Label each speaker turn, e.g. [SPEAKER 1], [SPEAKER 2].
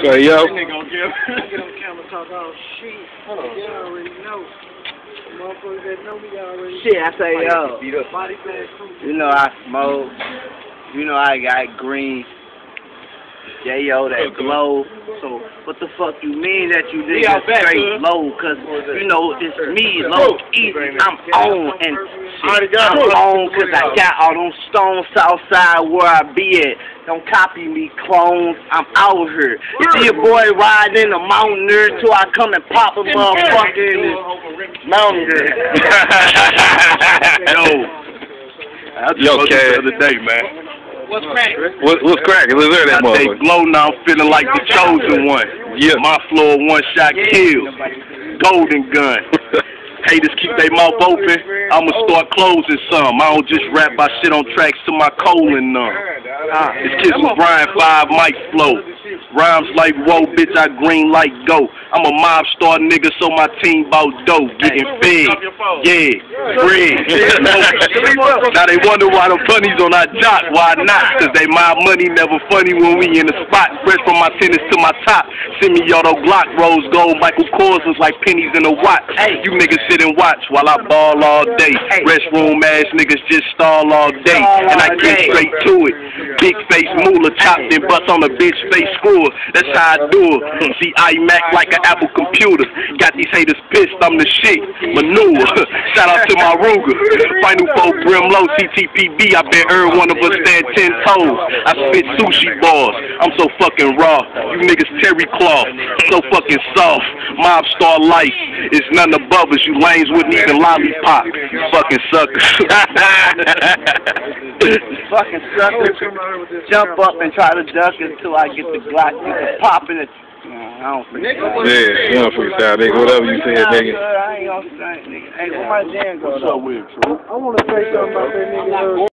[SPEAKER 1] Say yo.
[SPEAKER 2] Get on camera talk all shit. Y'all already know. Motherfuckers that know me already.
[SPEAKER 3] Shit, I say yo.
[SPEAKER 2] Body bag crew.
[SPEAKER 3] You know I smoke. You know I got green. J.O. that glow. So what the fuck you mean that you did straight low? Cause you know it's me, low easy. I'm on and shit. I'm on cause I got all them stones south side where I be at. Don't copy me, clones. I'm out here. You see a boy riding in a mountain there till I come and pop a motherfucking mountain there.
[SPEAKER 1] Yo, Cash.
[SPEAKER 4] The other day, man.
[SPEAKER 2] What's cracking?
[SPEAKER 1] What's cracking? Let's hear that
[SPEAKER 4] I say
[SPEAKER 1] motherfucker.
[SPEAKER 4] glow now, I'm feeling like the chosen one.
[SPEAKER 1] Yeah.
[SPEAKER 4] My floor, one shot kills. Golden gun. Haters keep their mouth open. I'ma start closing some. I don't just rap by shit on tracks to my colon numb. This kid's with Brian 5 mic flow. Rhymes like whoa, bitch, I green like go. I'm a mob star nigga, so my team bout dough. Getting fed. Yeah, bread. Now they wonder why the funnies on our jock. Why not? Cause they mob money never funny when we in the spot. Fresh from my tennis to my top. Semi-auto Glock, rose gold. Michael Kors was like pennies in a watch. You niggas sit and watch while I ball all day. Restroom ass niggas just stall all day. And I get straight to it. Big face moolah chopped and bust on a bitch face screwer. That's how I do it. See iMac like an Apple computer. Got these haters pissed, I'm the shit. Manure. Shout out to my Ruger. Final four brim low CTPB. I bet every one of us stand 10 toes. I spit sushi balls. I'm so fucking raw. You niggas terry cloth. So fucking soft. Mob star life is none above us. You lanes wouldn't even lollipop. You fucking suckers.
[SPEAKER 3] Fucking suckers jump up and try to duck until I get the Glock popping it. I don't forget.
[SPEAKER 1] Yeah, you don't freestyle, nigga. Whatever you said, nigga.
[SPEAKER 3] I ain't gonna say, nigga. Hey, where my jam go?
[SPEAKER 4] What's up with it, True?
[SPEAKER 2] I want to say something about that nigga.